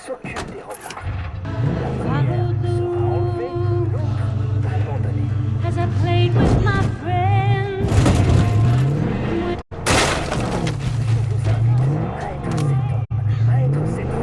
s'occupe des repas. La première sera enlevée, l'autre abandonnée. As I played with my friends. Je vous invite à être cet homme, à être cette femme.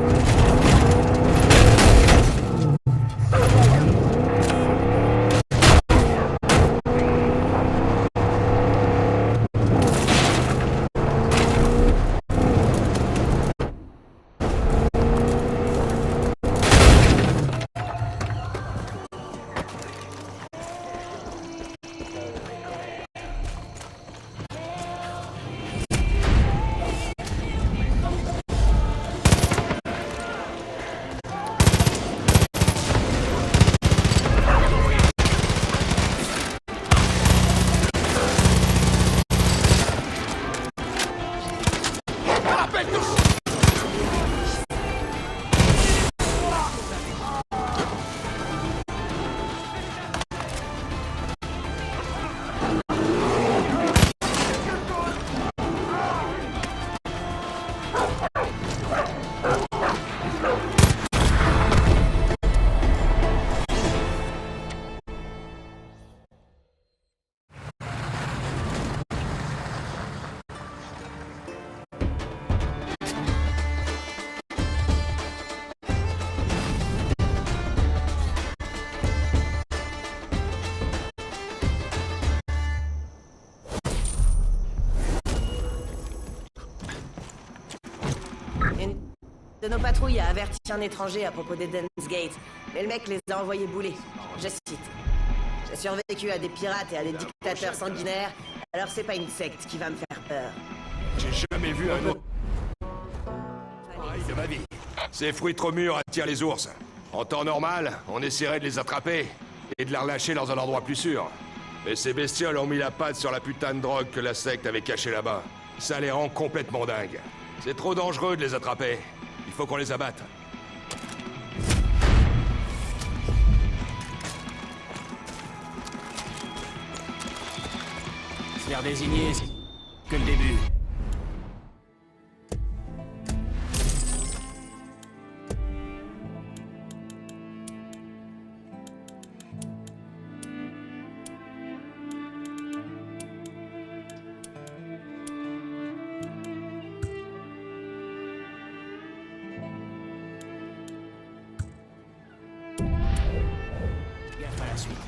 Une de nos patrouilles a averti un étranger à propos d'Eden's Gate, mais le mec les a envoyés bouler. Je cite. J'ai survécu à des pirates et à des dictateurs sanguinaires, alors c'est pas une secte qui va me faire peur. J'ai jamais vu un autre pareil de ma vie. Ces fruits trop mûrs attirent les ours. En temps normal, on essaierait de les attraper et de les relâcher dans un endroit plus sûr. Mais ces bestioles ont mis la patte sur la putain de drogue que la secte avait cachée là-bas. Ça les rend complètement dingues. C'est trop dangereux de les attraper. Il faut qu'on les abatte. Se faire désigner, c'est que le début. Gaffe à la suite.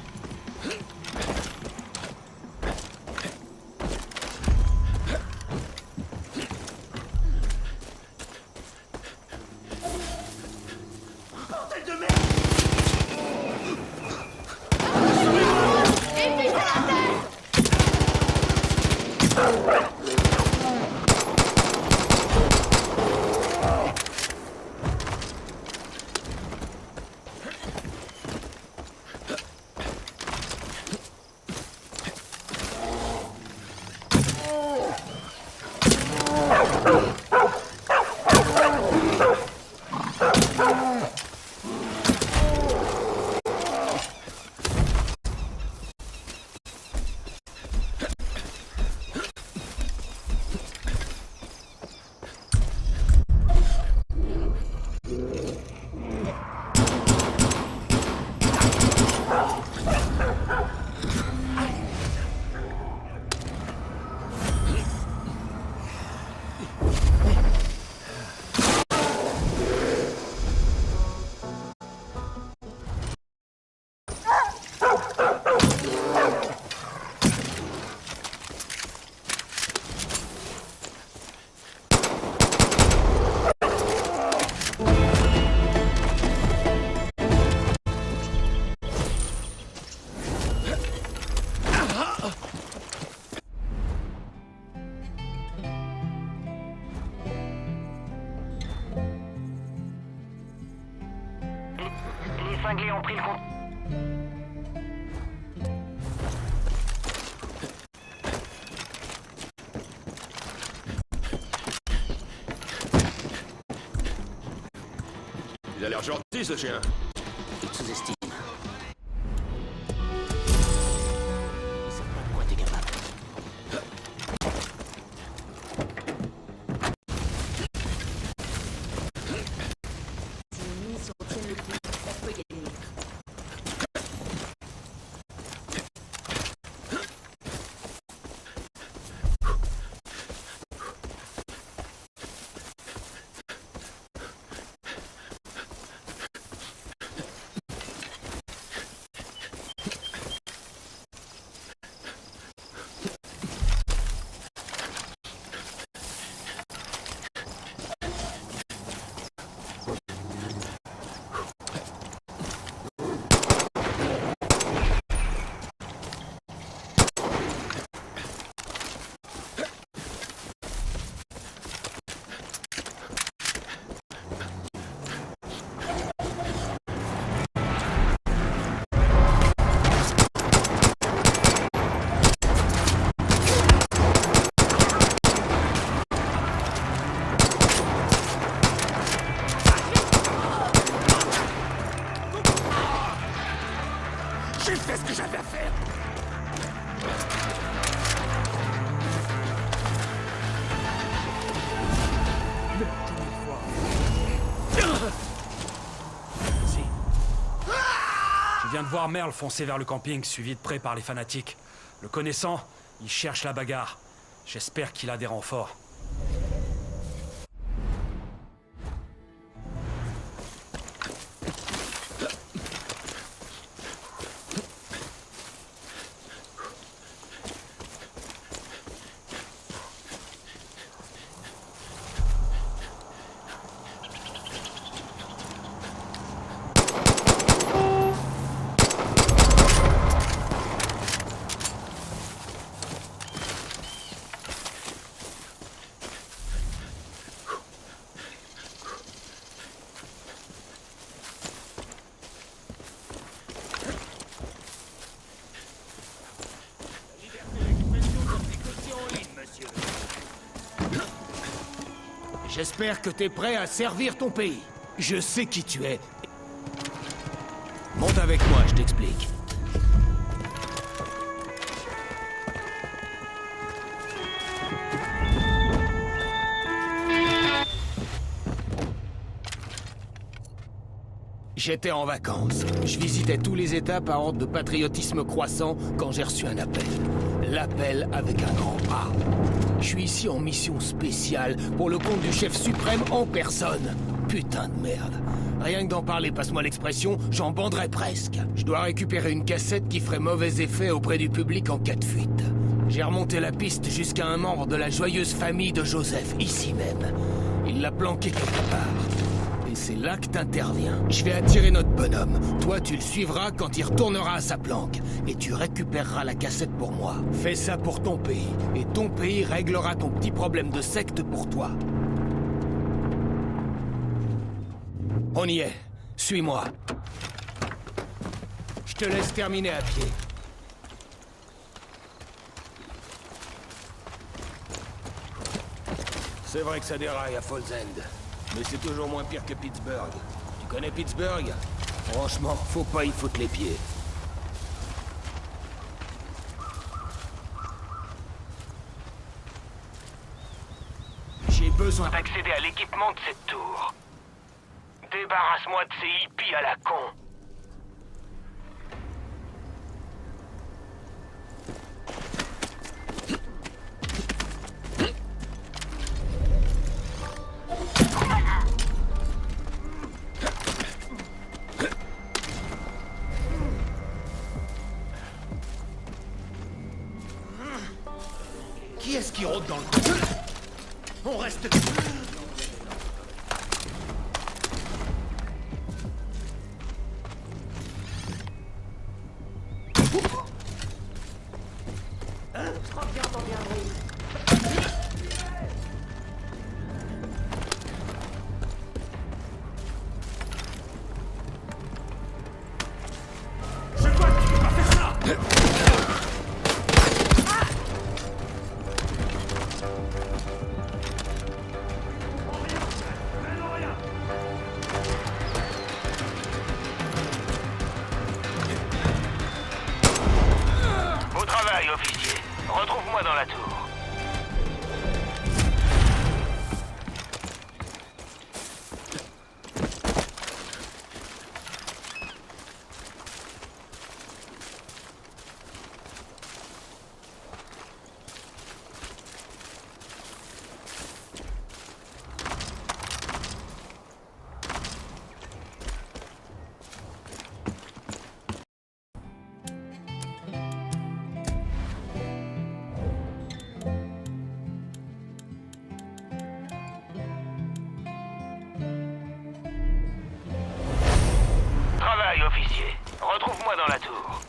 Les cinglés ont pris le compte. Il a l'air gentil, ce chien. Il te sous-estime. Ils savent pas de quoi t'es capable. viens de voir Merle foncer vers le camping, suivi de près par les fanatiques. Le connaissant, il cherche la bagarre. J'espère qu'il a des renforts. J'espère que t'es prêt à servir ton pays. Je sais qui tu es. Monte avec moi, je t'explique. J'étais en vacances. Je visitais tous les États par ordre de patriotisme croissant quand j'ai reçu un appel. L'appel avec un grand A. Je suis ici en mission spéciale pour le compte du chef suprême en personne. Putain de merde. Rien que d'en parler, passe-moi l'expression, j'en banderais presque. Je dois récupérer une cassette qui ferait mauvais effet auprès du public en cas de fuite. J'ai remonté la piste jusqu'à un membre de la joyeuse famille de Joseph, ici même. Il l'a planqué quelque part. Et c'est là que t'interviens. Je vais attirer notre bonhomme. Toi, tu le suivras quand il retournera à sa planque. Et tu récupéreras la cassette pour moi. Fais ça pour ton pays. Et ton pays réglera ton petit problème de secte pour toi. On y est. Suis-moi. Je te laisse terminer à pied. C'est vrai que ça déraille à Falls End. Mais c'est toujours moins pire que Pittsburgh. Tu connais Pittsburgh? Franchement, faut pas y foutre les pieds. J'ai besoin d'accéder à l'équipement de cette tour. Débarrasse-moi de ces hippies à la con. Qui est-ce qui rôde dans le coin? On reste... Officier, retrouve-moi dans la tour. Officier, retrouve-moi dans la tour.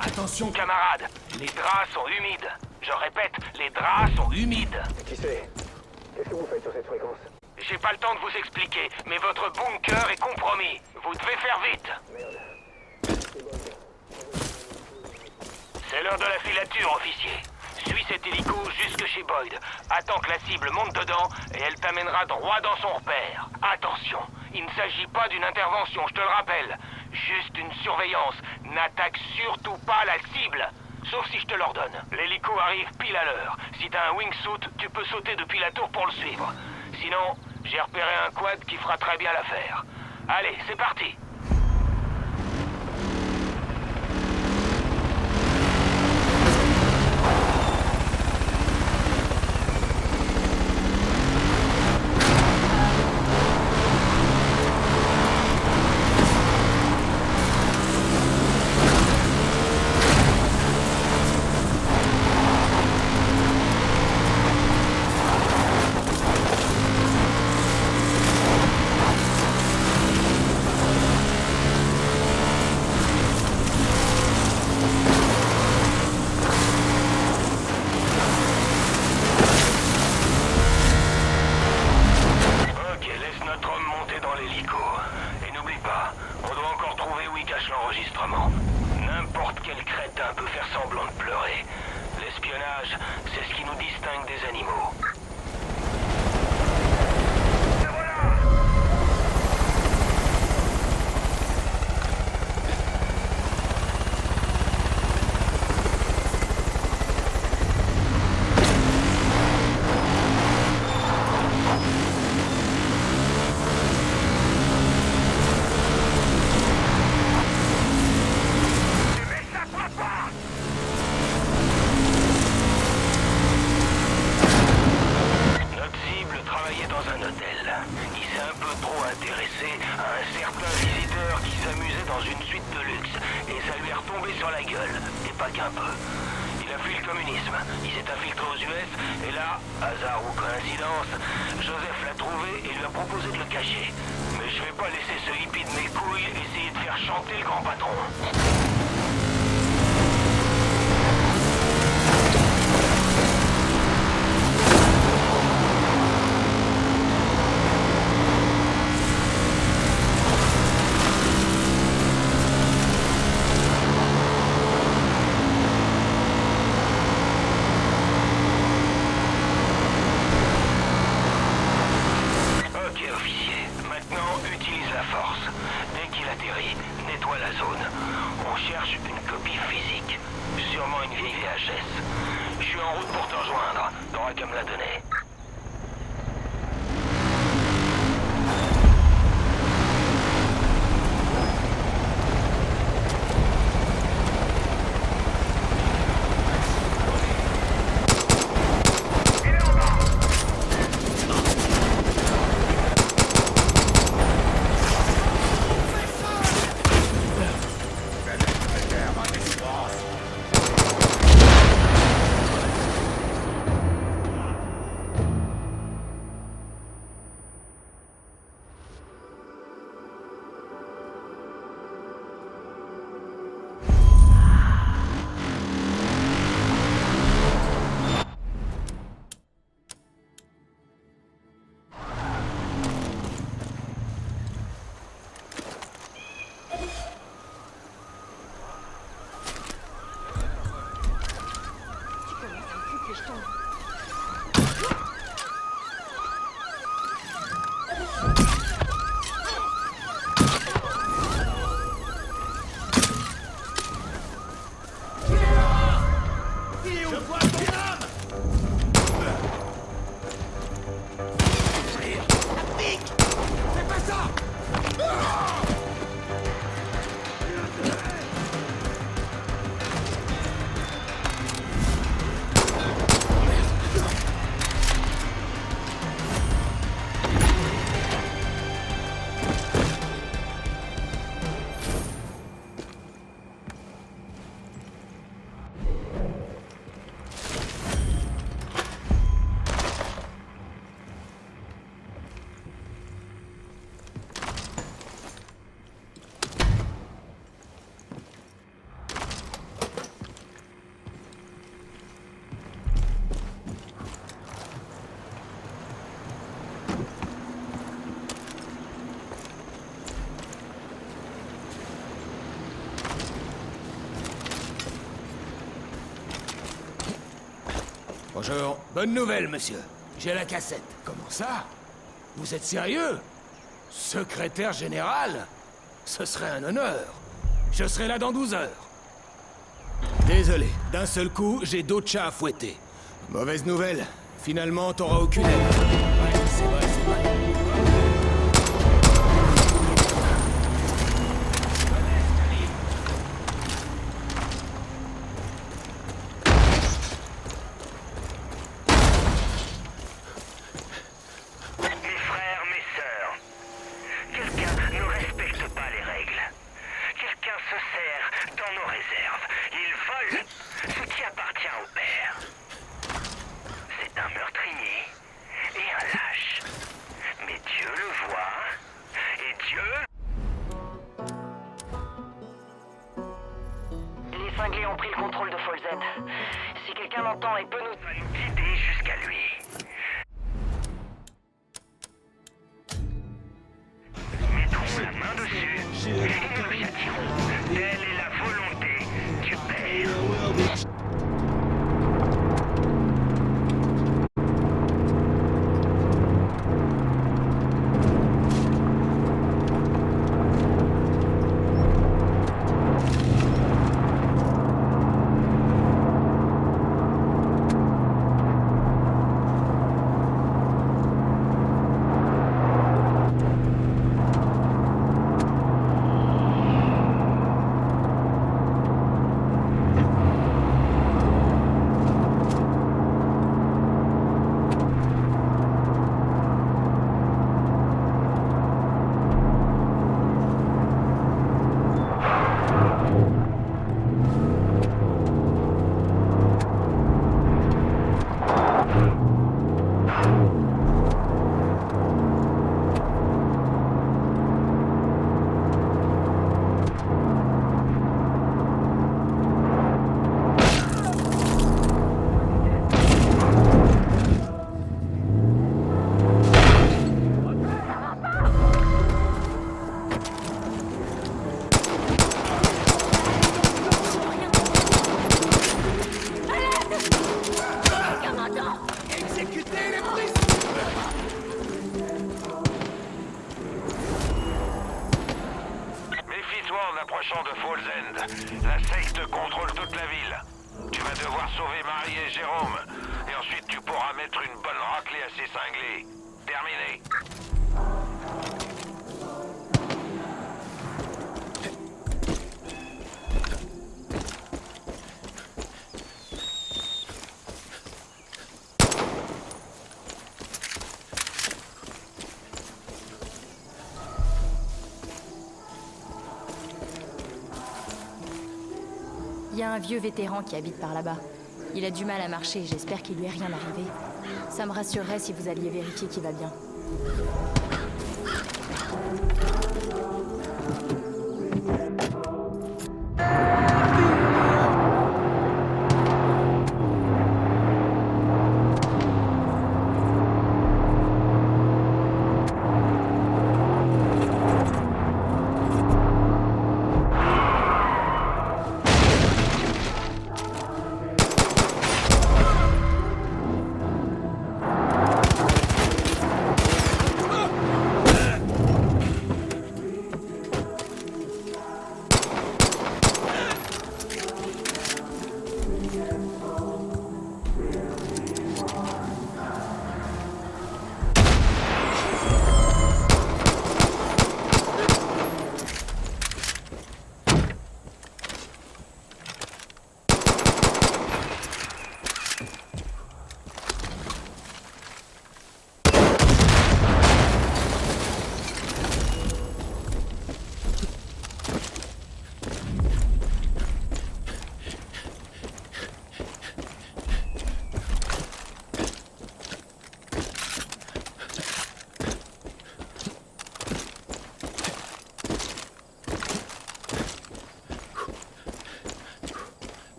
Attention, camarades, les draps sont humides. Je répète, les draps sont humides. Qui c'est? Qu'est-ce que vous faites sur cette fréquence? J'ai pas le temps de vous expliquer, mais votre bunker est compromis. Vous devez faire vite. Merde. C'est l'heure de la filature, officier. Suis cet hélico jusque chez Boyd. Attends que la cible monte dedans et elle t'amènera droit dans son repère. Attention, il ne s'agit pas d'une intervention, je te le rappelle. Juste une surveillance. N'attaque surtout pas la cible. Sauf si je te l'ordonne. L'hélico arrive pile à l'heure. Si t'as un wingsuit, tu peux sauter depuis la tour pour le suivre. Sinon, j'ai repéré un quad qui fera très bien l'affaire. Allez, c'est parti. hasard ou coïncidence, Joseph l'a trouvé et lui a proposé de le cacher. Mais je vais pas laisser ce hippie de mes couilles essayer de faire chanter le grand patron. Ok, officier. Maintenant, utilise la force. Dès qu'il atterrit, nettoie la zone. On cherche une copie physique. Sûrement une vieille VHS. Je suis en route pour te rejoindre. T'auras qu'à me la donner. Bonjour. Bonne nouvelle, monsieur. J'ai la cassette. Comment ça? Vous êtes sérieux? Secrétaire général? Ce serait un honneur. Je serai là dans 12 heures. Désolé, d'un seul coup, j'ai d'autres chats à fouetter. Mauvaise nouvelle. Finalement, t'auras aucune aide. Ouais, c'est vrai, c'est vrai. Mes frères, mes sœurs, quelqu'un ne respecte pas les règles. Quelqu'un se sert dans nos réserves. Il vole ce qui appartient au père. C'est un meurtrier et un lâche. Mais s'approchons de Falls End. La secte contrôle toute la ville. Tu vas devoir sauver Marie et Jérôme. Et ensuite, tu pourras mettre une bonne raclée à ces cinglés. Terminé. Il y a un vieux vétéran qui habite par là-bas. Il a du mal à marcher, j'espère qu'il lui est rien arrivé. Ça me rassurerait si vous alliez vérifier qu'il va bien.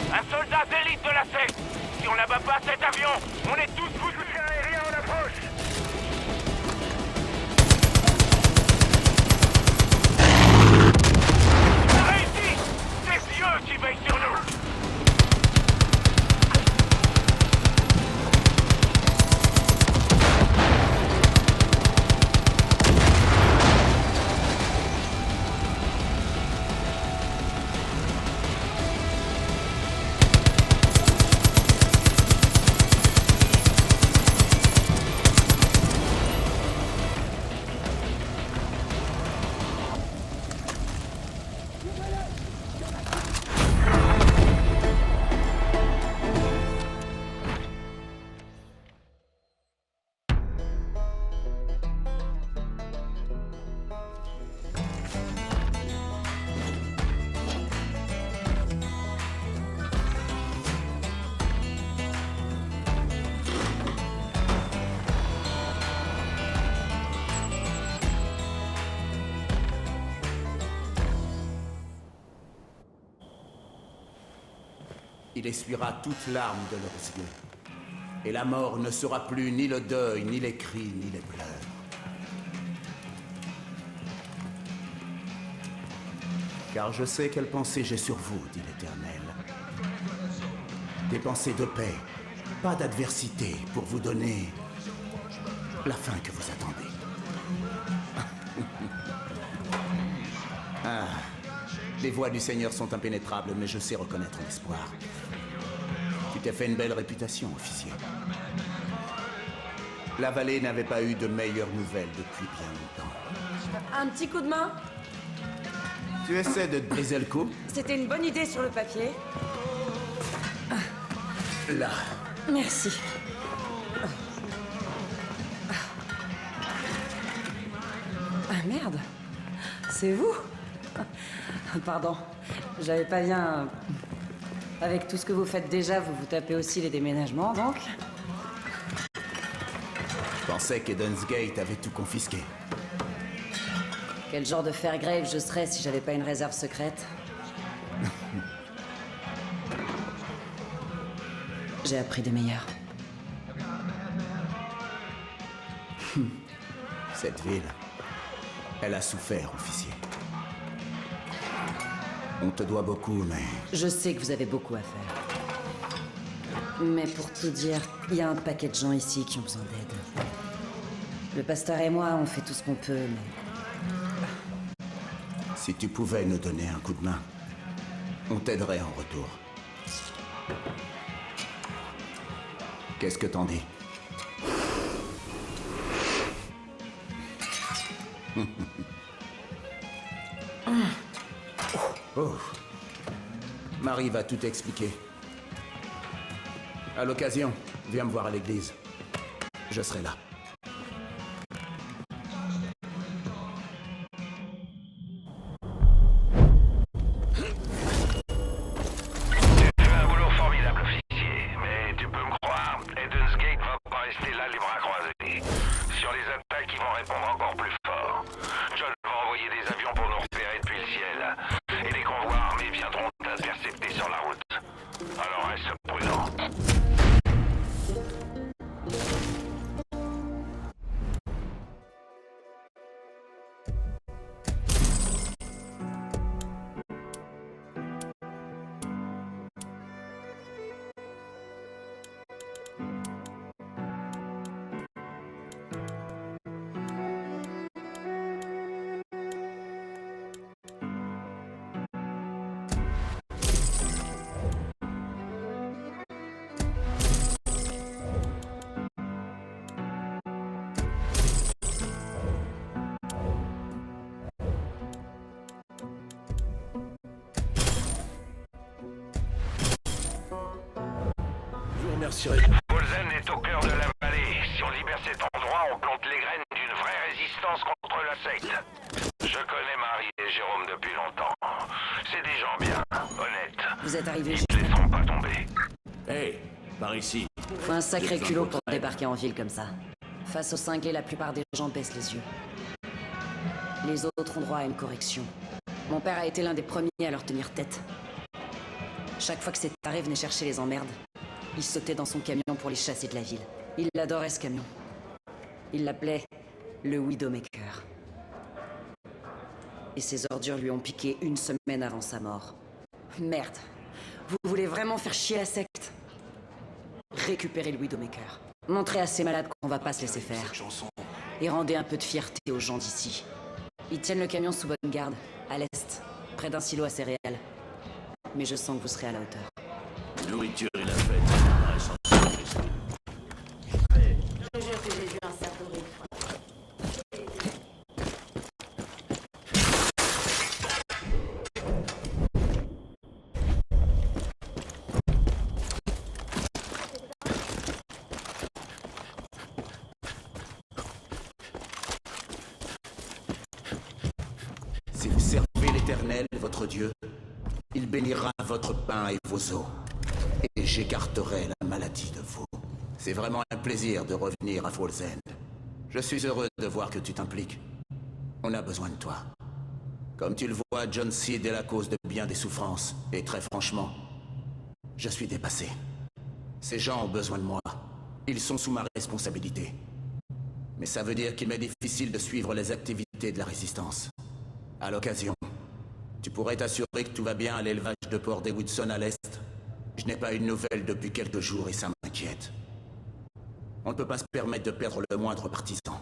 Un soldat d'élite de la secte. Si on n'abat pas cet avion, on est tous foutus. Soutien aérien en approche. On a réussi. C'est Dieu qui veille sur nous. Il essuiera toute larme de leurs yeux. Et la mort ne sera plus ni le deuil, ni les cris, ni les pleurs. Car je sais quelles pensées j'ai sur vous, dit l'Éternel. Des pensées de paix, pas d'adversité, pour vous donner la fin que vous attendez. Ah, les voies du Seigneur sont impénétrables, mais je sais reconnaître l'espoir. Tu t'es fait une belle réputation, officier. La vallée n'avait pas eu de meilleures nouvelles depuis bien longtemps. Un petit coup de main? Tu essaies de te briser le cou? C'était une bonne idée sur le papier. Là. Merci. Ah merde. C'est vous? Pardon, j'avais pas bien... Avec tout ce que vous faites déjà, vous vous tapez aussi les déménagements, donc? Je pensais qu'Eden's Gate avait tout confisqué. Quel genre de Fairgrave je serais si j'avais pas une réserve secrète? J'ai appris des meilleurs. Cette ville, elle a souffert, officier. On te doit beaucoup, mais... Je sais que vous avez beaucoup à faire. Mais pour tout dire, il y a un paquet de gens ici qui ont besoin d'aide. Le pasteur et moi, on fait tout ce qu'on peut, mais... Si tu pouvais nous donner un coup de main, on t'aiderait en retour. Qu'est-ce que t'en dis? Oh. Marie va tout expliquer. À l'occasion, viens me voir à l'église. Je serai là. Tu fais un boulot formidable, officier. Mais tu peux me croire, Eden's Gate va pas rester là les bras croisés. Sur les attaques, ils vont répondre encore plus fort. John va envoyer des avions pour nous repérer depuis le ciel. Et les convois armés viendront t'intercepter sur la route. Alors reste prudent. Folzen est au cœur de la vallée. Si on libère cet endroit, on plante les graines d'une vraie résistance contre la secte. Je connais Marie et Jérôme depuis longtemps. C'est des gens bien, honnêtes. Vous êtes arrivés Ils juste... ne laisseront pas tomber. Hey, par ici. Faut un sacré culot pour débarquer en ville comme ça. Face aux cinglés, la plupart des gens baissent les yeux. Les autres ont droit à une correction. Mon père a été l'un des premiers à leur tenir tête. Chaque fois que ces tarés venaient chercher les emmerdes, il sautait dans son camion pour les chasser de la ville. Il adorait ce camion. Il l'appelait le Widowmaker. Et ses ordures lui ont piqué une semaine avant sa mort. Merde. Vous voulez vraiment faire chier la secte? Récupérez le Widowmaker. Montrez à ces malades qu'on va pas se laisser faire. Et rendez un peu de fierté aux gens d'ici. Ils tiennent le camion sous bonne garde, à l'est, près d'un silo à céréales. Mais je sens que vous serez à la hauteur. Nourriture et la fête. Je jure que j'ai vu un cerf doré. Si vous servez l'Éternel, votre Dieu, il bénira votre pain et vos eaux. Et j'écarterai la maladie de vous. C'est vraiment un plaisir de revenir à Falls End. Je suis heureux de voir que tu t'impliques. On a besoin de toi. Comme tu le vois, John Seed est la cause de bien des souffrances. Et très franchement, je suis dépassé. Ces gens ont besoin de moi. Ils sont sous ma responsabilité. Mais ça veut dire qu'il m'est difficile de suivre les activités de la Résistance. À l'occasion, tu pourrais t'assurer que tout va bien à l'élevage de porc des Woodson à l'Est. Je n'ai pas eu de nouvelles depuis quelques jours et ça m'inquiète. On ne peut pas se permettre de perdre le moindre partisan.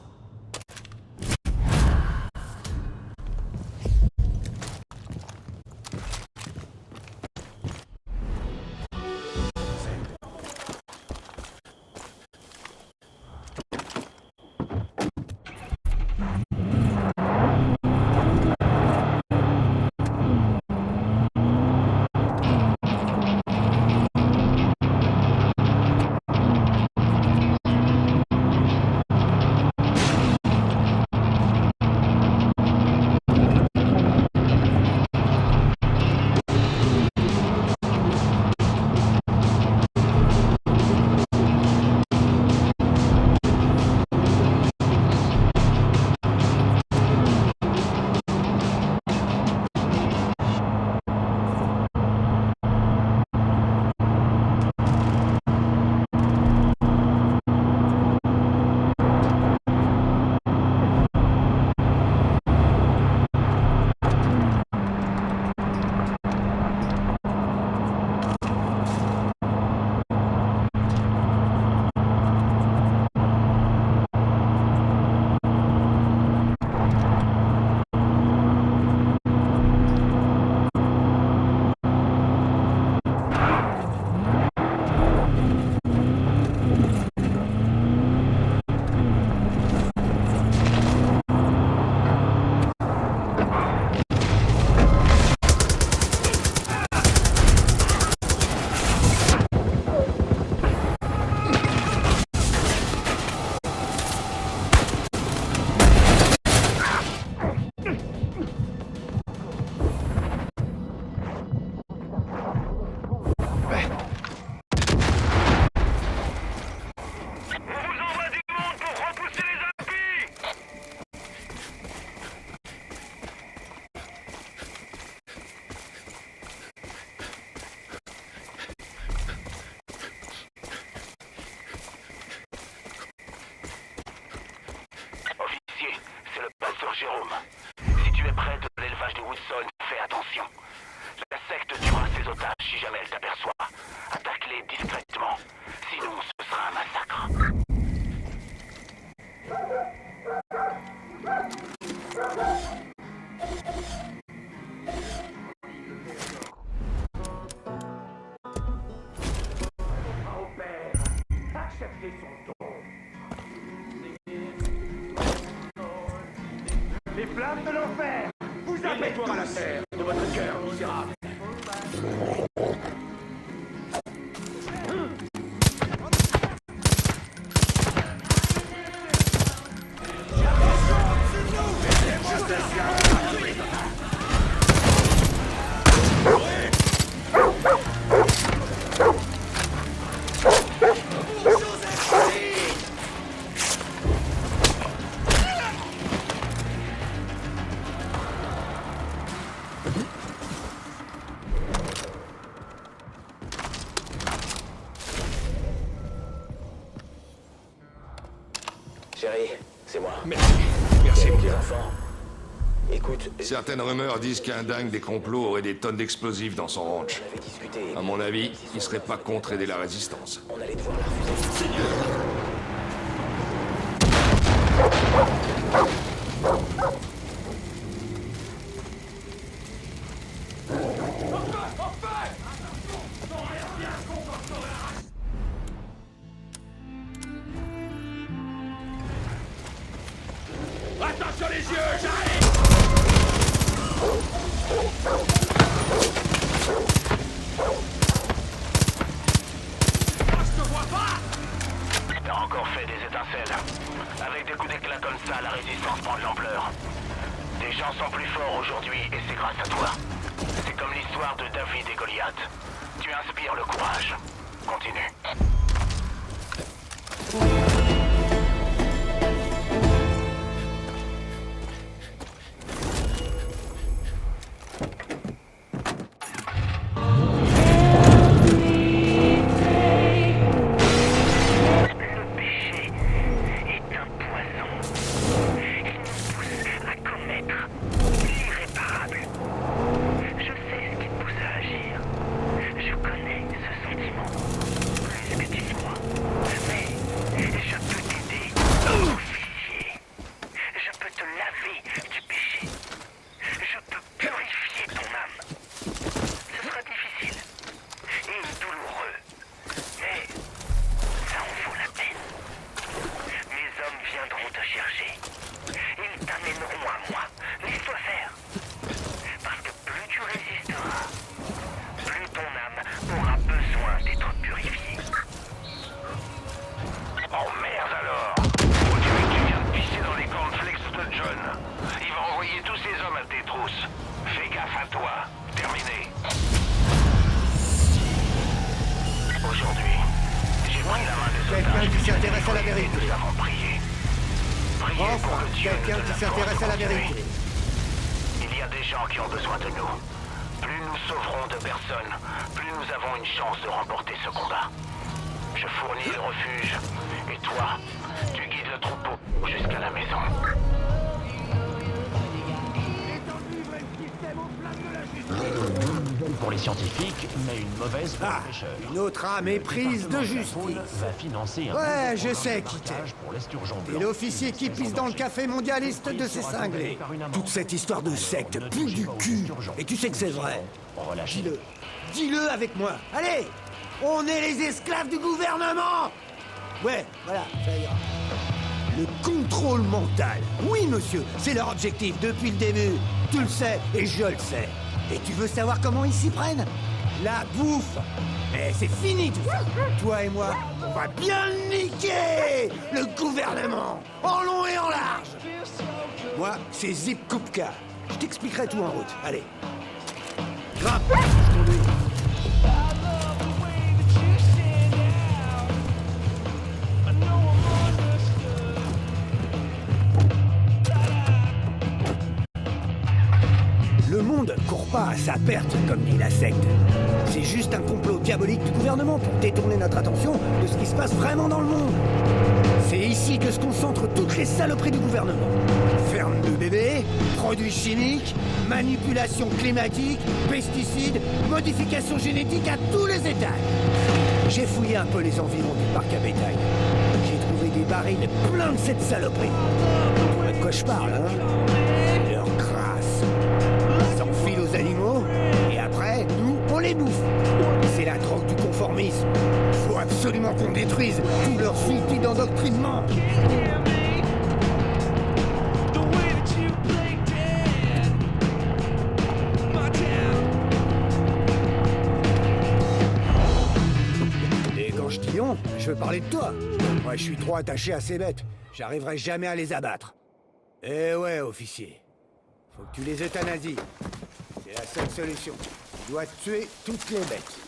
Les flammes de l'enfer vous avez tous à la terre de votre cœur, misérable. Chérie, c'est moi. Merci, mon Les gars. enfants. Écoute, Certaines rumeurs disent qu'un dingue des complots aurait des tonnes d'explosifs dans son ranch. on avait discuté. À mon avis, il serait pas contre aider la résistance. On allait devoir la refuser. Attention les yeux, j'arrive! Je te vois pas! T'as encore fait des étincelles. Avec des coups d'éclat comme ça, la résistance prend de l'ampleur. Des gens sont plus forts aujourd'hui et c'est grâce à toi. C'est comme l'histoire de David et Goliath. Tu inspires le courage. Continue. Le péché est un poison. Il nous pousse à commettre l'irréparable. Je sais ce qui te pousse à agir. Je connais ce sentiment. Plus que tu crois. Mais je peux t'aider à purifier. Je peux te laver du péché. Je peux purifier ton âme. Ce sera difficile et douloureux. Mais ça en vaut la peine. Mes hommes viendront te chercher. Ils t'amèneront à moi. Laisse-toi faire. Parce que plus tu résisteras, plus ton âme aura besoin d'être purifiée. Oh merde alors! On dirait que tu viens de pisser dans les cornflakes de John. Il va envoyer tous ses hommes à tes trousses. Fais gaffe à toi. Terminé. Aujourd'hui, j'ai pris la main des otages. Quelqu'un qui s'intéresse à la vérité. Nous avons prié. Priez pour Enfin, que Dieu quelqu'un nous donne qui la s'intéresse force à la de continuer. vérité. Il y a des gens qui ont besoin de nous. Plus nous sauverons de personnes, plus nous avons une chance de remporter ce combat. Je fournis le refuge, et toi, tu guides le troupeau jusqu'à la maison. Pour les scientifiques, mais une mauvaise pour Ah, les pêcheurs. une autre âme éprise de justice. Va financer un Ouais, je nouveau sais programme qui de t'es. partage pour l'esturgeon Et blanc. l'officier qui pisse dans le café mondialiste de ces cinglés. Toute cette histoire de secte pue du cul. Et tu sais que c'est vrai. Relâché. Dis-le. Dis-le avec moi. Allez! On est les esclaves du gouvernement! Ouais, voilà, ça ira. Le contrôle mental. Oui, monsieur, c'est leur objectif depuis le début. Tu le sais et je le sais. Et tu veux savoir comment ils s'y prennent? La bouffe. Eh, c'est fini tout ça. Toi et moi, on va bien niquer le gouvernement, en long et en large. Moi, c'est Zip Kupka. Je t'expliquerai tout en route. Allez. Grimpe, je conduis. Le monde court pas à sa perte, comme dit la secte. C'est juste un complot diabolique du gouvernement pour détourner notre attention de ce qui se passe vraiment dans le monde. C'est ici que se concentrent toutes les saloperies du gouvernement. Ferme de bébés, produits chimiques, manipulation climatique, pesticides, modification génétique à tous les étages. J'ai fouillé un peu les environs du parc à bétail. J'ai trouvé des barils pleins de cette saloperie. Tu vois de quoi je parle, hein? Leur crasse. Ils s'enfilent aux animaux, et après, nous, on les bouffe. C'est la drogue du conformisme. Faut absolument qu'on détruise tous leurs outils d'endoctrinement. The way that you play je veux parler de toi. Moi, je suis trop attaché à ces bêtes. J'arriverai jamais à les abattre. Eh ouais, officier. Faut que tu les euthanasies. C'est la seule solution. Tu dois tuer toutes les bêtes.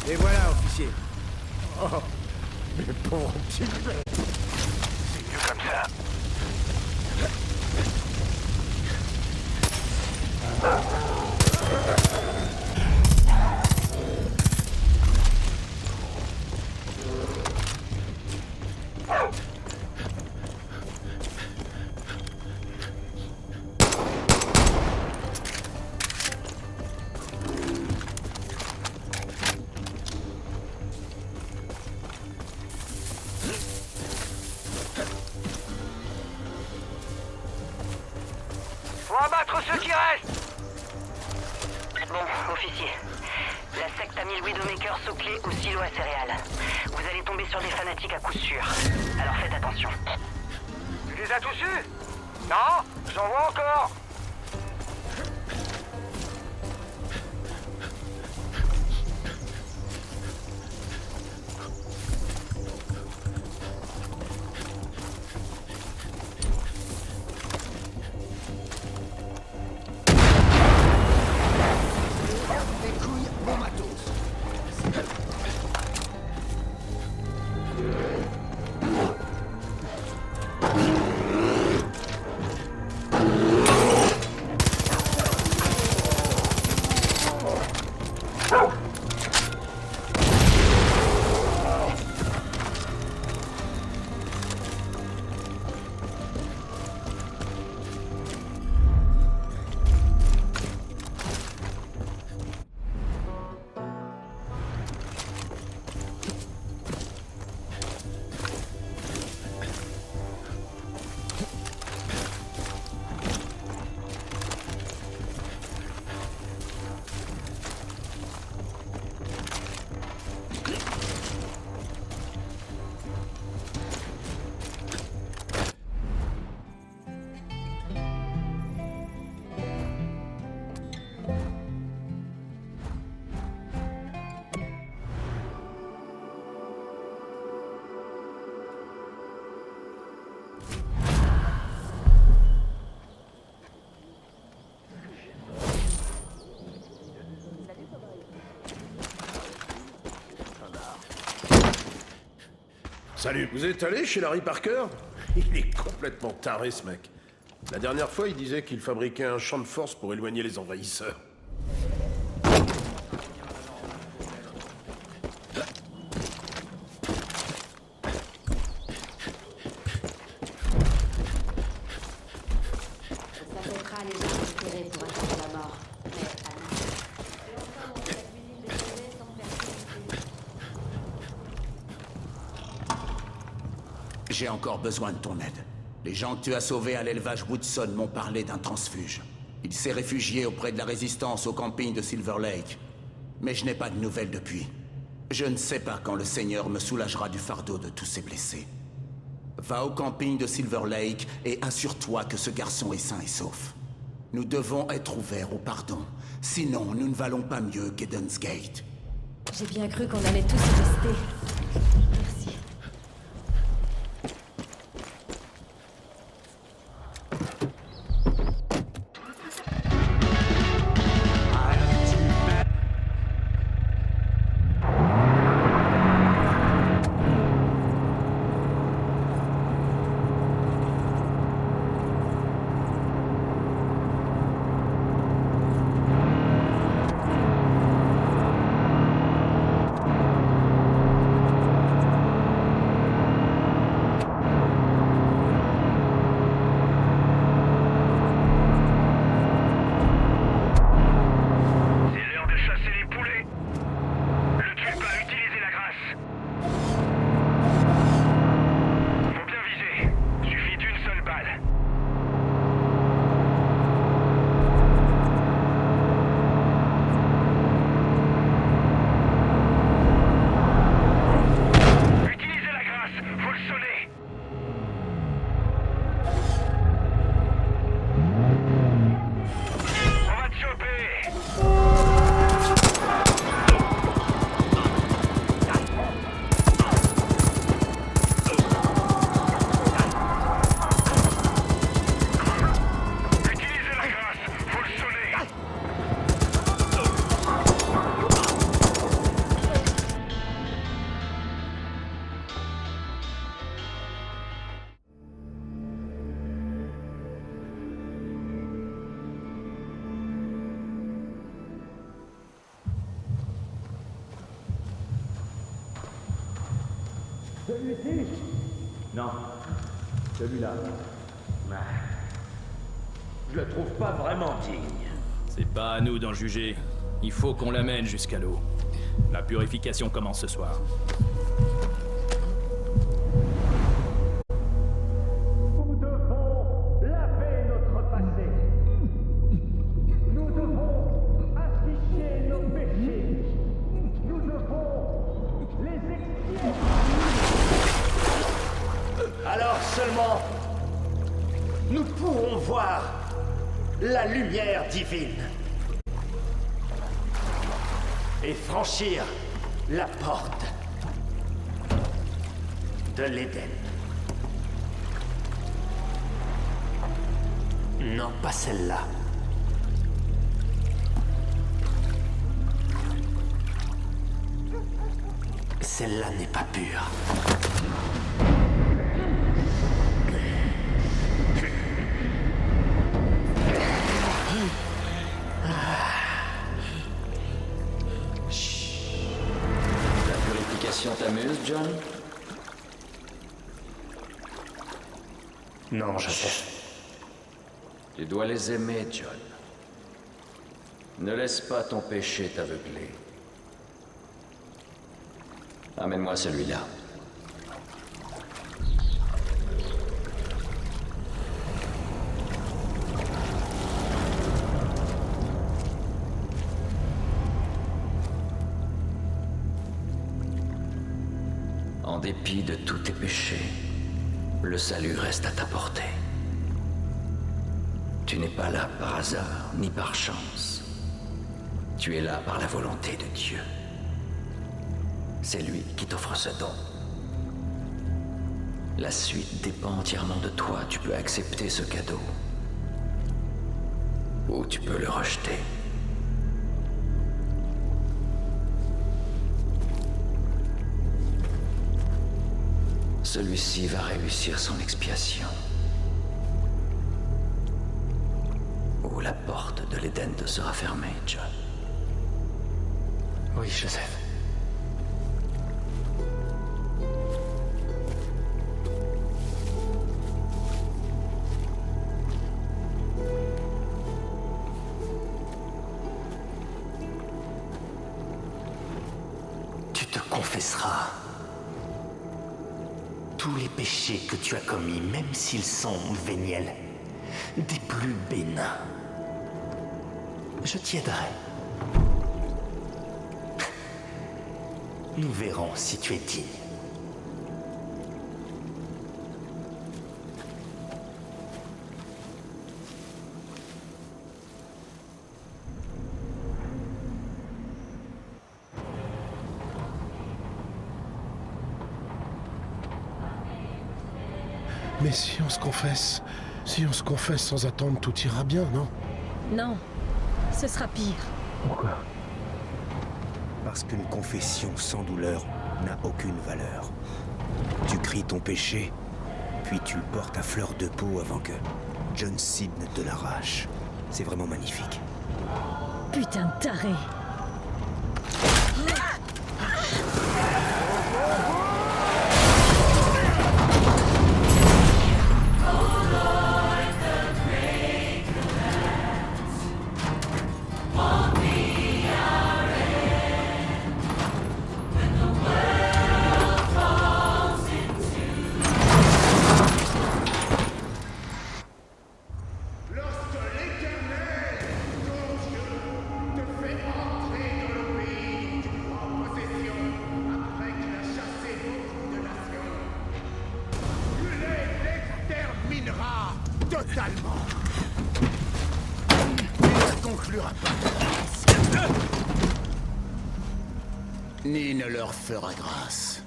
Et voilà, officier. Oh, mais pauvre petit bête. C'est mieux comme ça. Faut abattre ceux qui restent. Bon, officier. La secte a mis le Widowmaker sous clé au silo à céréales. Vous allez tomber sur des fanatiques à coup sûr. Alors faites attention. Tu les as tous eus? Non, j'en vois encore. Mes couilles, mon matos. Salut. Vous êtes allé chez Larry Parker? Il est complètement taré, ce mec. La dernière fois, il disait qu'il fabriquait un champ de force pour éloigner les envahisseurs. Ça peut-être les gens espérer pour attendre la mort. J'ai encore besoin de ton aide. Les gens que tu as sauvés à l'élevage Woodson m'ont parlé d'un transfuge. Il s'est réfugié auprès de la résistance au camping de Silver Lake. Mais je n'ai pas de nouvelles depuis. Je ne sais pas quand le Seigneur me soulagera du fardeau de tous ces blessés. Va au camping de Silver Lake et assure-toi que ce garçon est sain et sauf. Nous devons être ouverts au pardon. Sinon, nous ne valons pas mieux qu'Eden's Gate. J'ai bien cru qu'on allait tous y rester. Merci. Celui-ci? Non. Celui-là. Je le trouve pas vraiment digne. C'est pas à nous d'en juger. Il faut qu'on l'amène jusqu'à l'eau. La purification commence ce soir. Nous devons laver notre passé. Nous devons assister nos péchés. Nous devons les expier. Alors seulement, nous pourrons voir la lumière divine et franchir la porte de l'Éden. Non, pas celle-là. Celle-là n'est pas pure. T'amuses, John? Non, Joseph. Tu dois les aimer, John. Ne laisse pas ton péché t'aveugler. Amène-moi celui-là. En dépit de tous tes péchés, le salut reste à ta portée. Tu n'es pas là par hasard, ni par chance. Tu es là par la volonté de Dieu. C'est lui qui t'offre ce don. La suite dépend entièrement de toi. Tu peux accepter ce cadeau. Ou tu peux le rejeter. Celui-ci va réussir son expiation. Ou la porte de l'Éden te sera fermée, John. Oui, Joseph. Tu te confesseras tous les péchés que tu as commis, même s'ils sont véniels, des plus bénins. Je t'y aiderai. Nous verrons si tu es digne. Mais si on se confesse sans attendre, tout ira bien, non? Non, ce sera pire. Pourquoi? Parce qu'une confession sans douleur n'a aucune valeur. Tu cries ton péché, puis tu le portes à fleur de peau avant que John Seed ne te l'arrache. C'est vraiment magnifique. Putain de taré. Totalement. Il ne conclura pas. Ni ne leur fera grâce.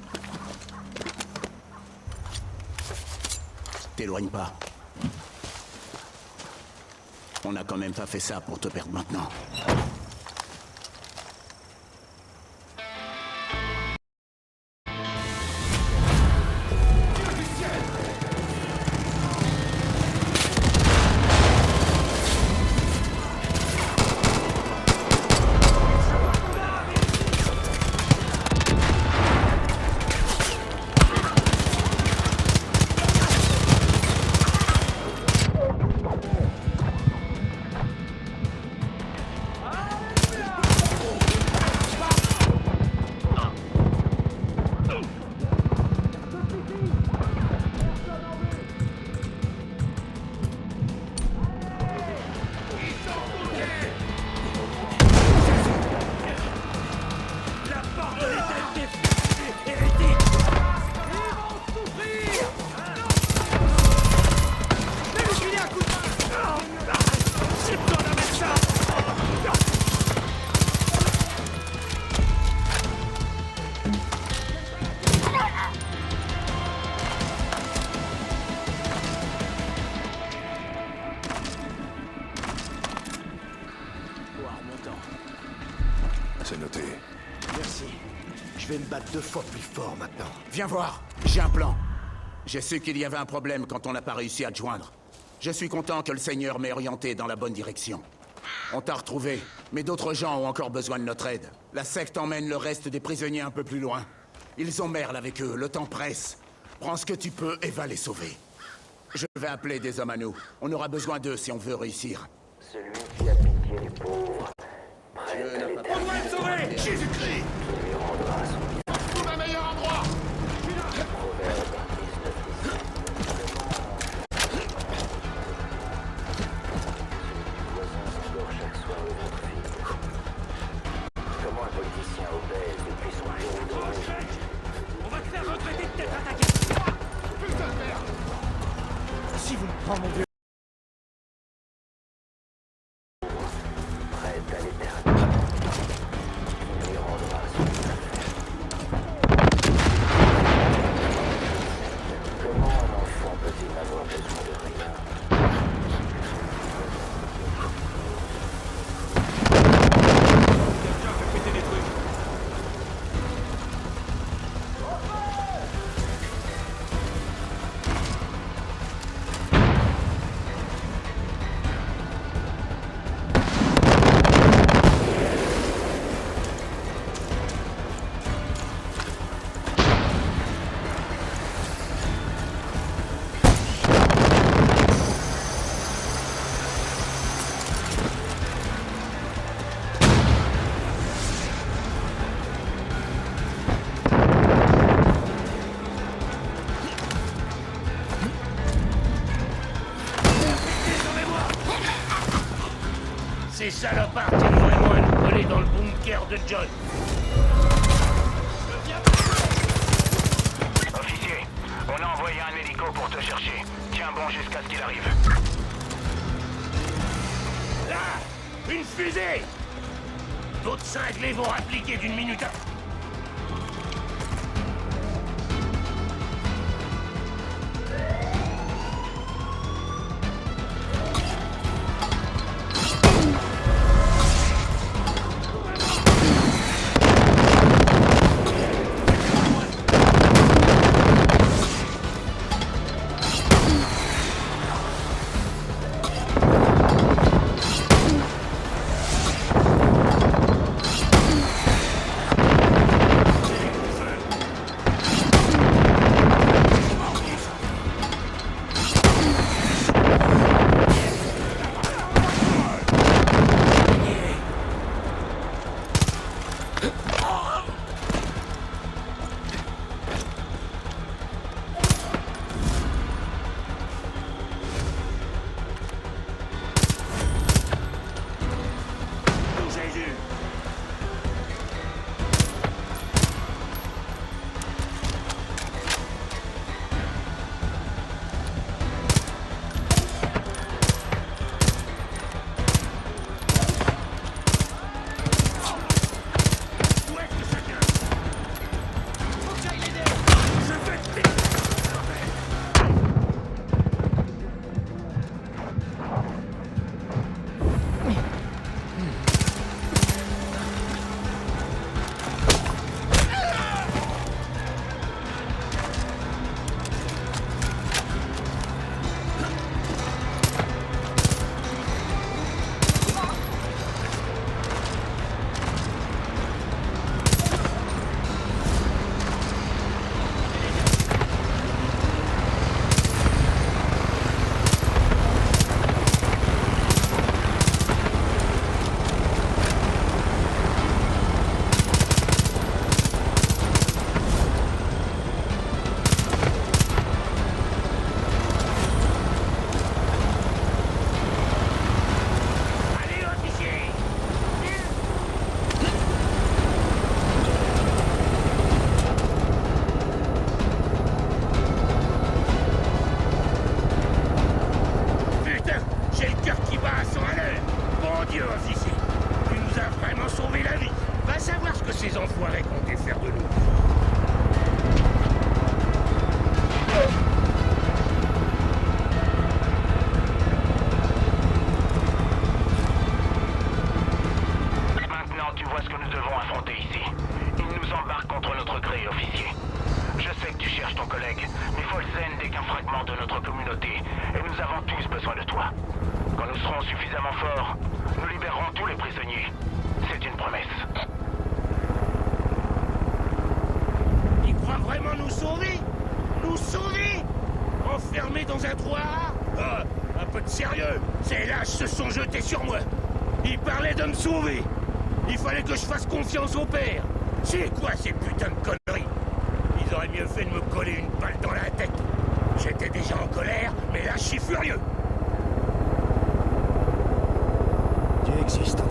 T'éloigne pas. On n'a quand même pas fait ça pour te perdre maintenant. C'est noté. Merci. Je vais me battre 2 fois plus fort maintenant. Viens voir, j'ai un plan. J'ai su qu'il y avait un problème quand on n'a pas réussi à te joindre. Je suis content que le Seigneur m'ait orienté dans la bonne direction. On t'a retrouvé, mais d'autres gens ont encore besoin de notre aide. La secte emmène le reste des prisonniers un peu plus loin. Ils ont Merle avec eux, le temps presse. Prends ce que tu peux et va les sauver. Je vais appeler des hommes à nous. On aura besoin d'eux si on veut réussir. Celui qui a pitié des pauvres. Dieu n'a pas On doit le sauver! Jésus-Christ! Qui lui rendra son Trouve un meilleur endroit! proverbe 19 chaque soir le ventre vide. Comment un politicien obèse depuis son bureau doré? On va te faire regretter de t'être attaqué. Putain de merde! Si vous me prenez mon vieux... Prête à l'éternité. Qui lui rendra son Comment un enfant peut-il n'avoir besoin de rien? Ces salopards tiennent vraiment à nous coller dans le bunker de John. bon jusqu'à ce qu'il arrive. Là, une fusée. D'autres cinglés vont appliquer d'une minute à... Dans un trou à rats ? Ah, un peu de sérieux. Ces lâches se sont jetés sur moi. Ils parlaient de me sauver. Il fallait que je fasse confiance au père. C'est quoi ces putains de conneries? Ils auraient mieux fait de me coller une balle dans la tête. J'étais déjà en colère, mais là je suis furieux. Dieu existe,